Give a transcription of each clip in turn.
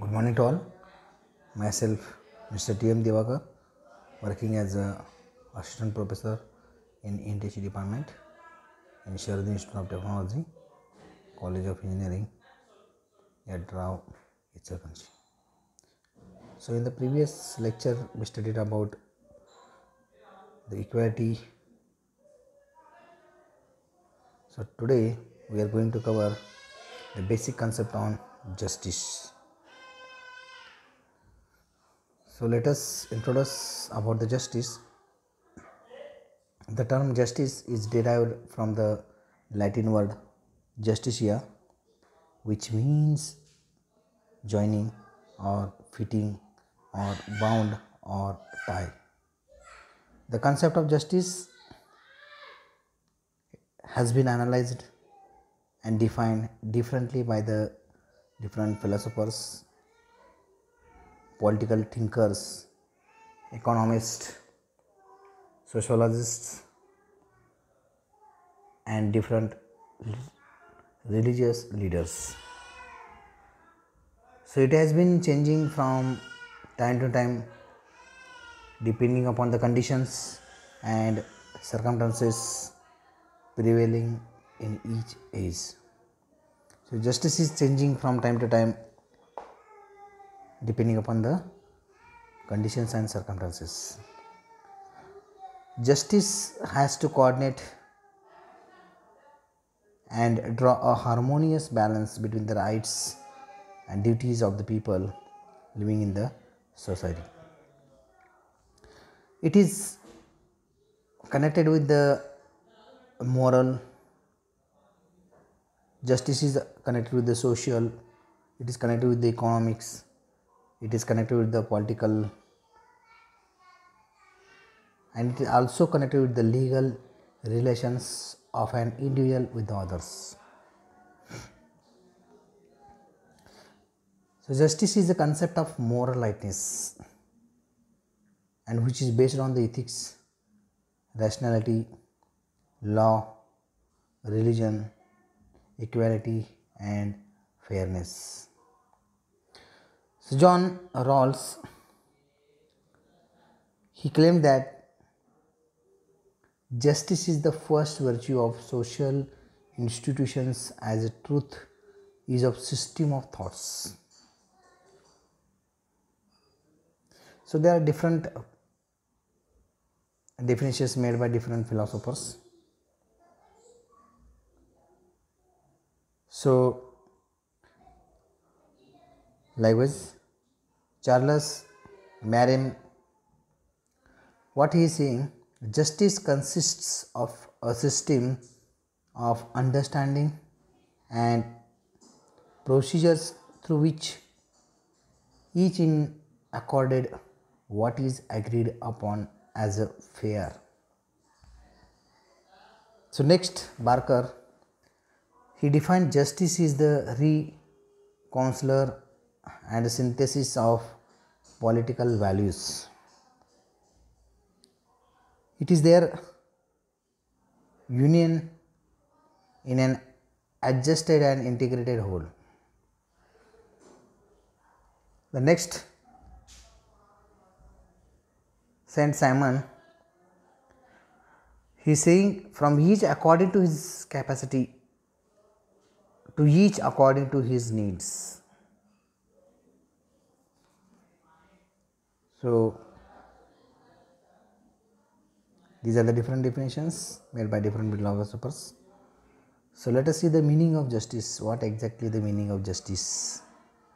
Good morning to all. Myself, Mr. T.M. Devakar, working as a assistant professor in NTC department in Sharadin Institute of Technology, College of Engineering at Rao, Ichakanchi. So, in the previous lecture, we studied about the equality. So, today we are going to cover the basic concept on justice. So, let us introduce about the justice. The term justice is derived from the Latin word justitia, which means joining or fitting or bound or tie. The concept of justice has been analyzed and defined differently by the different philosophers, political thinkers, economists, sociologists, and different religious leaders. So it has been changing from time to time depending upon the conditions and circumstances prevailing in each age. So justice is changing from time to time depending upon the conditions and circumstances. Justice has to coordinate and draw a harmonious balance between the rights and duties of the people living in the society. It is connected with the moral. Justice is connected with the social. It is connected with the economics. It is connected with the political, and it is also connected with the legal relations of an individual with the others. So justice is the concept of moral rightness, and which is based on the ethics, rationality, law, religion, equality, and fairness. So John Rawls, he claimed that justice is the first virtue of social institutions as a truth is of system of thoughts. So there are different definitions made by different philosophers. So likewise, Charles Merriam, what he is saying, justice consists of a system of understanding and procedures through which each in accorded what is agreed upon as a fair. So next, Barker, he defined justice is the reconciliation and synthesis of political values. It is their union in an adjusted and integrated whole. The next, Saint Simon, he is saying from each according to his capacity, to each according to his needs. So these are the different definitions made by different philosophers. So let us see the meaning of justice. What exactly the meaning of justice?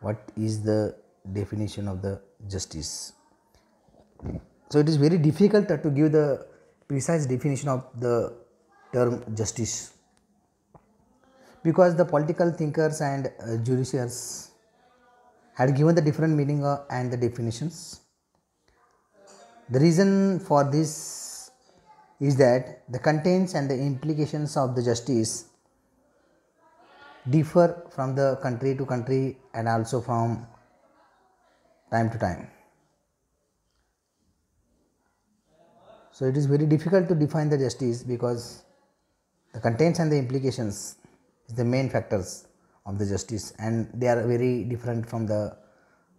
What is the definition of the justice? So it is very difficult to give the precise definition of the term justice, because the political thinkers and judiciaries had given the different meaning and the definitions. The reason for this is that the contents and the implications of the justice differ from the country to country and also from time to time. So it is very difficult to define the justice because the contents and the implications is the main factors of the justice, and they are very different from the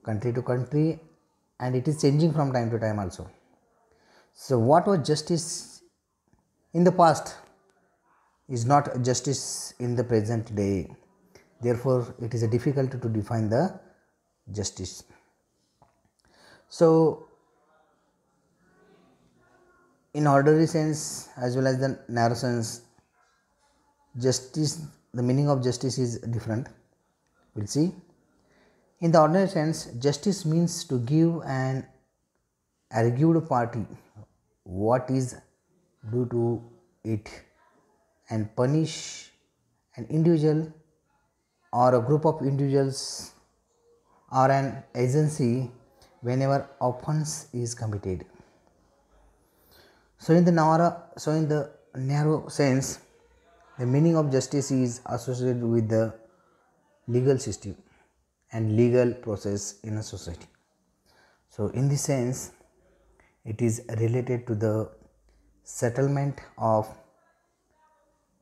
country to country, and it is changing from time to time also. So what was justice in the past is not justice in the present day. Therefore, it is difficult to define the justice. So, in ordinary sense as well as the narrow sense, justice, the meaning of justice is different. We'll see. In the ordinary sense, justice means to give an argued party what is due to it and punish an individual or a group of individuals or an agency whenever offense is committed. So in the narrow sense, the meaning of justice is associated with the legal system and legal process in a society. So in this sense, it is related to the settlement of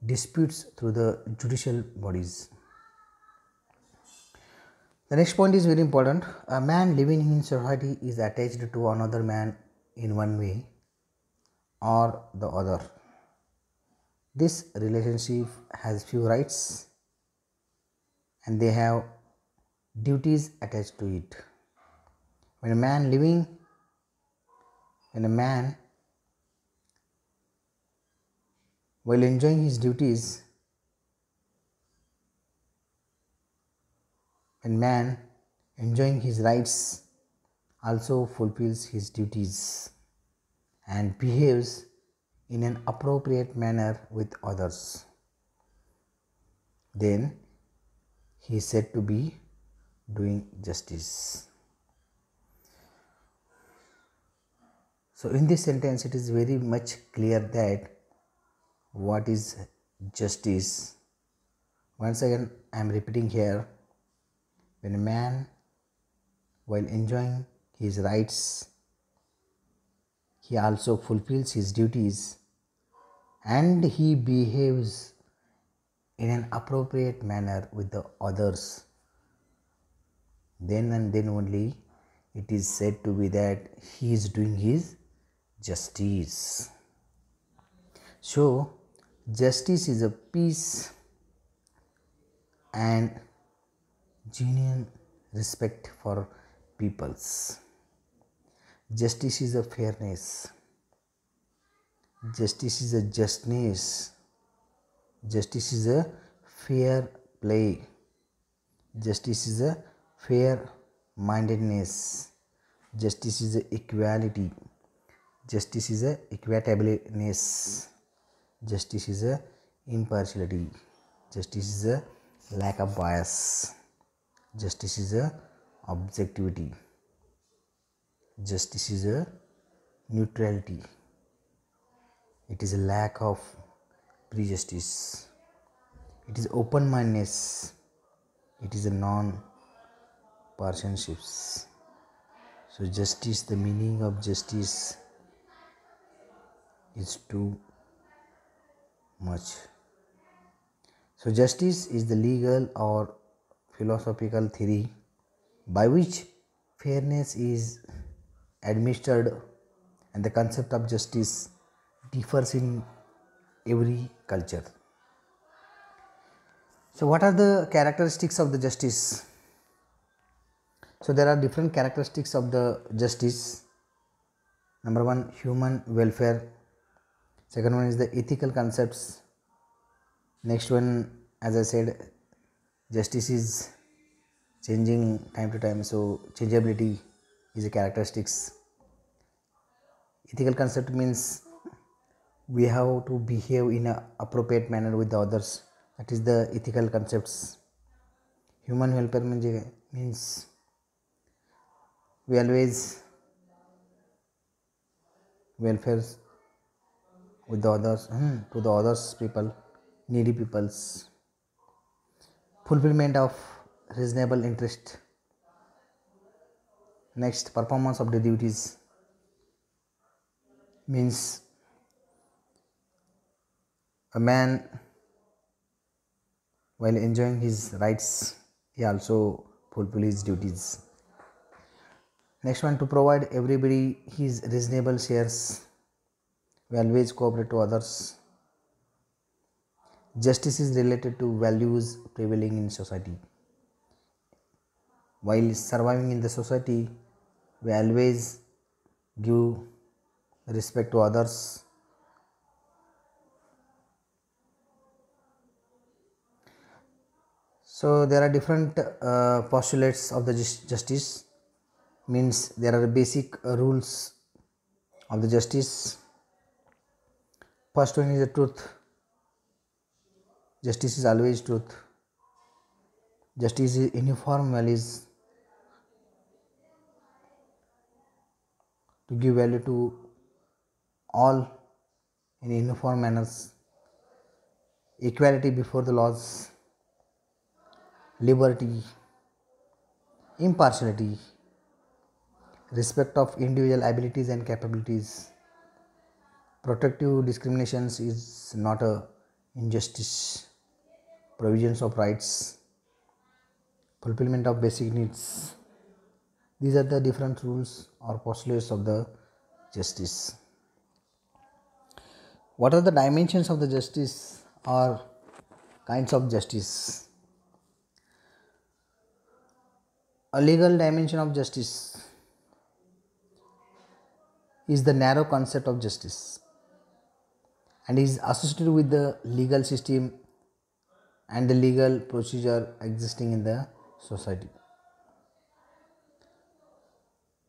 disputes through the judicial bodies. The next point is very important. A man living in society is attached to another man in one way or the other. This relationship has few rights and they have duties attached to it. When a man while enjoying his duties, when man enjoying his rights also fulfills his duties and behaves in an appropriate manner with others, then he is said to be doing justice. So in this sentence it is very much clear that what is justice. Once again I am repeating here, when a man while enjoying his rights, he also fulfills his duties and he behaves in an appropriate manner with the others, then and then only it is said to be that he is doing his justice. So justice is a peace and genuine respect for peoples. Justice is a fairness. Justice is a justness. Justice is a fair play. Justice is a fair mindedness. Justice is a equality. Justice is a equitableness. Justice is a impartiality. Justice is a lack of bias. Justice is a objectivity. Justice is a neutrality. It is a lack of prejudice. It is open-mindedness. It is a non-partisanships. So justice, the meaning of justice is too much. So justice is the legal or philosophical theory by which fairness is administered, and the concept of justice differs in every culture. So what are the characteristics of the justice? So there are different characteristics of the justice. Number one, human welfare. Second one is the ethical concepts. Next one, as I said, justice is changing time to time, so changeability is a characteristics. Ethical concept means we have to behave in an appropriate manner with the others. That is the ethical concepts. Human welfare means we always welfare with the others, to the others people, needy peoples. Fulfillment of reasonable interest. Next, performance of the duties means a man while enjoying his rights, he also fulfills his duties. Next one, to provide everybody his reasonable shares. We always cooperate to others. Justice is related to values prevailing in society. While surviving in the society, we always give respect to others. So there are different postulates of the justice. Means there are basic rules of the justice. First one is the truth. Justice is always truth. Justice is uniform values to give value to all in uniform manners. Equality before the laws, liberty, impartiality, respect of individual abilities and capabilities. Protective discriminations is not a injustice. Provisions of rights, fulfillment of basic needs. These are the different rules or postulates of the justice. What are the dimensions of the justice or kinds of justice? A legal dimension of justice is the narrow concept of justice and is associated with the legal system and the legal procedure existing in the society.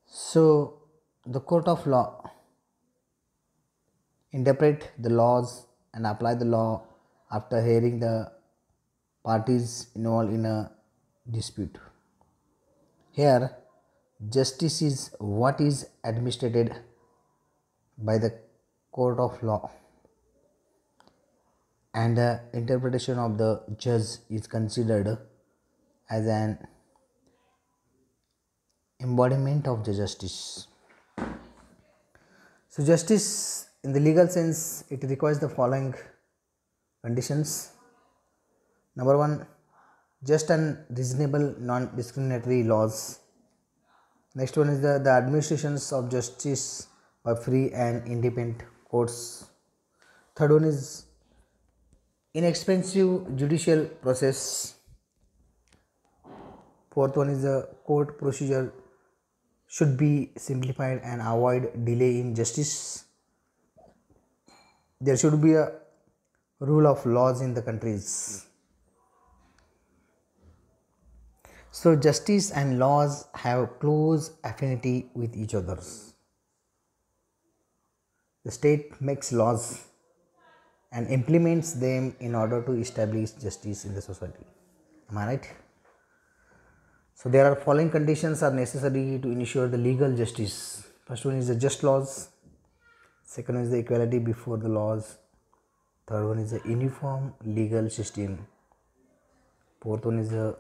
So, the court of law interpret the laws and apply the law after hearing the parties involved in a dispute. Here, justice is what is administered by the court of law, and the interpretation of the judge is considered as an embodiment of the justice. So, justice in the legal sense, it requires the following conditions. Number one, just and reasonable non-discriminatory laws. Next one is the administrations of justice by free and independent courts. Third one is inexpensive judicial process. Fourth one is the court procedure should be simplified and avoid delay in justice. There should be a rule of laws in the countries. So justice and laws have close affinity with each other. The state makes laws and implements them in order to establish justice in the society. Am I right? So there are following conditions are necessary to ensure the legal justice. First one is the just laws. Second one is the equality before the laws. Third one is the uniform legal system. Fourth one is the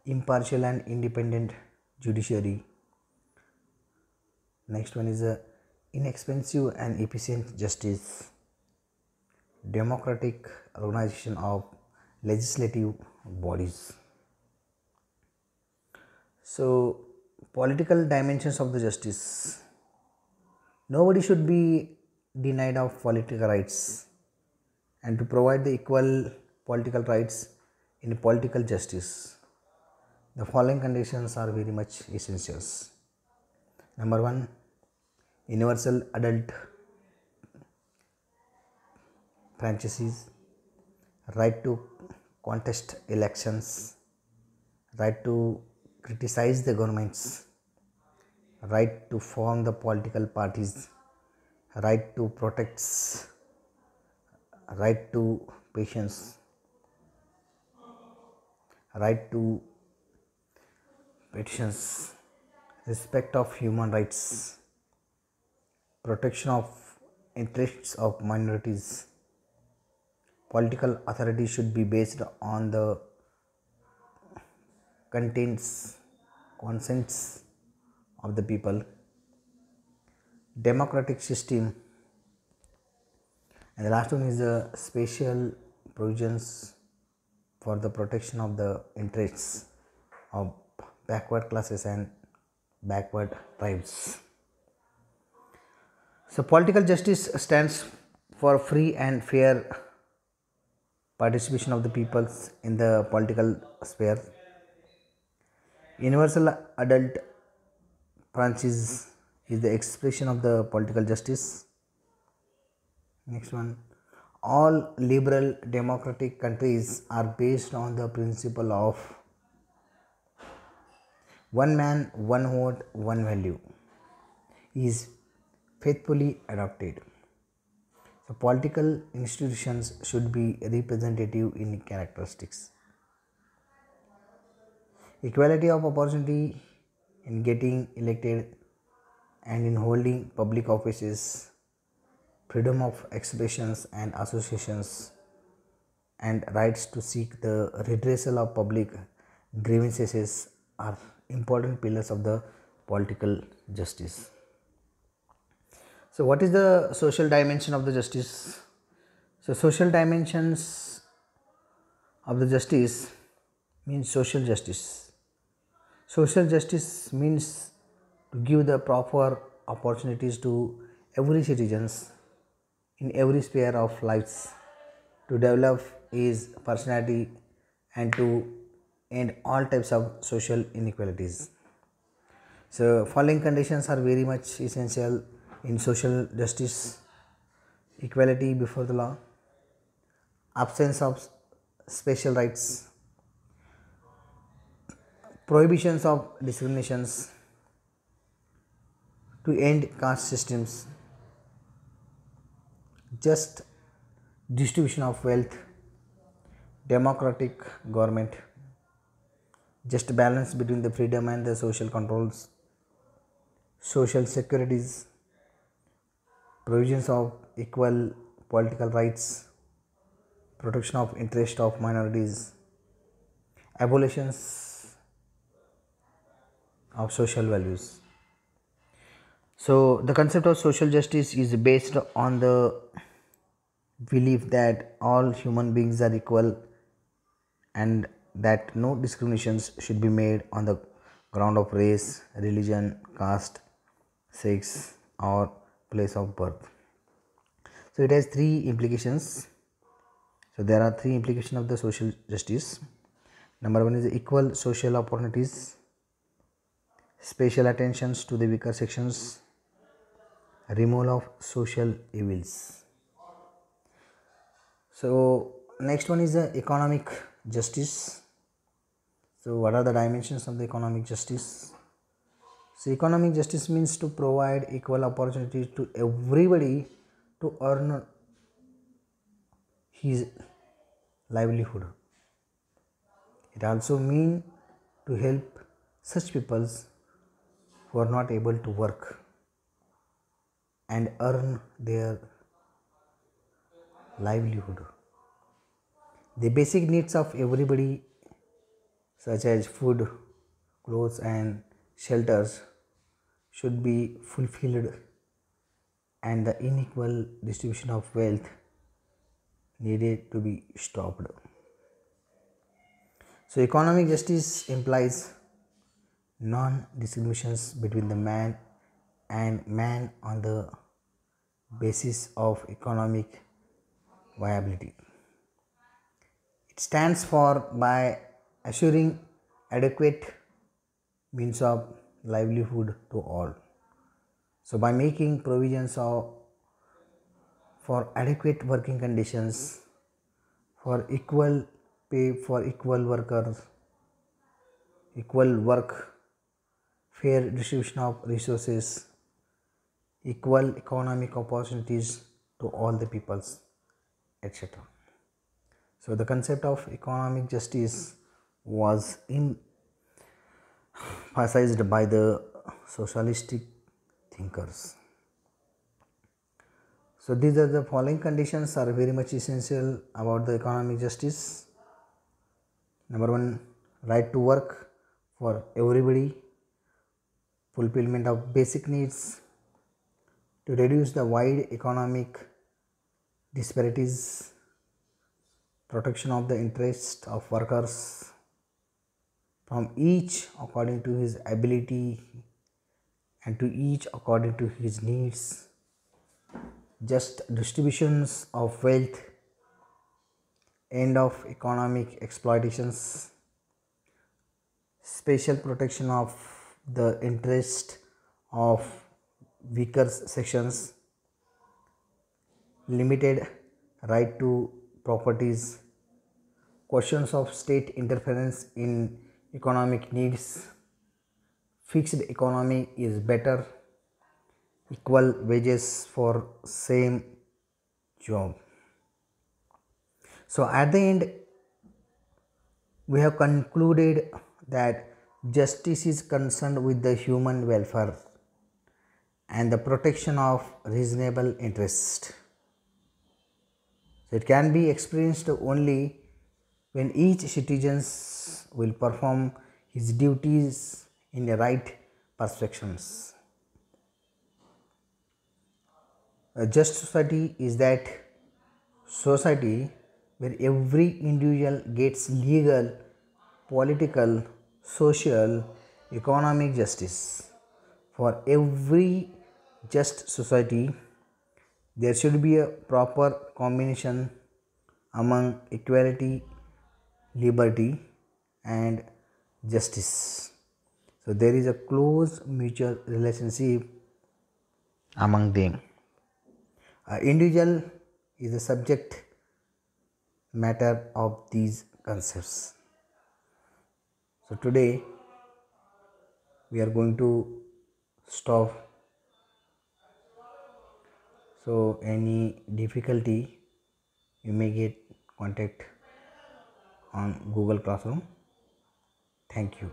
impartial and independent judiciary. Next one is the inexpensive and efficient justice. Democratic organization of legislative bodies. So, political dimensions of the justice. Nobody should be denied of political rights, and to provide the equal political rights in political justice, the following conditions are very much essentials. Number one, universal adult franchises, right to contest elections, right to criticize the governments, right to form the political parties, right to protect, right to patience, right to petitions, respect of human rights, protection of interests of minorities. Political authority should be based on the consents of the people. Democratic system, and the last one is the special provisions for the protection of the interests of backward classes and backward tribes. So, political justice stands for free and fair participation of the peoples in the political sphere. Universal adult franchise is the expression of the political justice. Next one. All liberal democratic countries are based on the principle of one man, one vote, one value is faithfully adopted. So, political institutions should be representative in characteristics. Equality of opportunity in getting elected and in holding public offices, freedom of expressions and associations, and rights to seek the redressal of public grievances are important pillars of the political justice. So, what is the social dimension of the justice? So, social dimensions of the justice means social justice. Social justice means to give the proper opportunities to every citizens in every sphere of lives to develop his personality and to end all types of social inequalities. So, following conditions are very much essential in social justice: equality before the law, absence of special rights, prohibitions of discriminations, to end caste systems, just distribution of wealth, democratic government, just balance between the freedom and the social controls, social securities, provisions of equal political rights, protection of interest of minorities, abolitions of social values. So, the concept of social justice is based on the belief that all human beings are equal and that no discriminations should be made on the ground of race, religion, caste, sex, or place of birth. So, it has three implications. So, there are three implications of the social justice. Number one is equal social opportunities, special attentions to the weaker sections, removal of social evils. So, next one is the economic justice. So, what are the dimensions of the economic justice? So, economic justice means to provide equal opportunities to everybody to earn his livelihood. It also means to help such peoples who are not able to work and earn their livelihood. The basic needs of everybody, such as food, clothes, and shelters, should be fulfilled, and the unequal distribution of wealth needed to be stopped. So, economic justice implies non discriminations between the man and man on the basis of economic viability. It stands for by assuring adequate means of livelihood to all. So, by making provisions for adequate working conditions, for equal pay for equal workers, equal work, fair distribution of resources, equal economic opportunities to all the peoples, etc. So, the concept of economic justice was emphasized by the socialistic thinkers. So, these are the following conditions are very much essential about the economic justice. Number one, right to work for everybody, fulfillment of basic needs, to reduce the wide economic disparities, protection of the interest of workers from each according to his ability and to each according to his needs, just distributions of wealth, end of economic exploitations, special protection of the interest of weaker sections, limited right to properties, questions of state interference in economic needs, fixed economy is better, equal wages for same job. So at the end, we have concluded that justice is concerned with the human welfare and the protection of reasonable interest. So it can be experienced only when each citizen will perform his duties in the right perspectives. A just society is that society where every individual gets legal, political, social, economic justice. For every just society, there should be a proper combination among equality, liberty, and justice. So there is a close mutual relationship among them. Individual is the subject matter of these concepts. So today we are going to stop. So any difficulty you may get contact on Google Classroom. Thank you.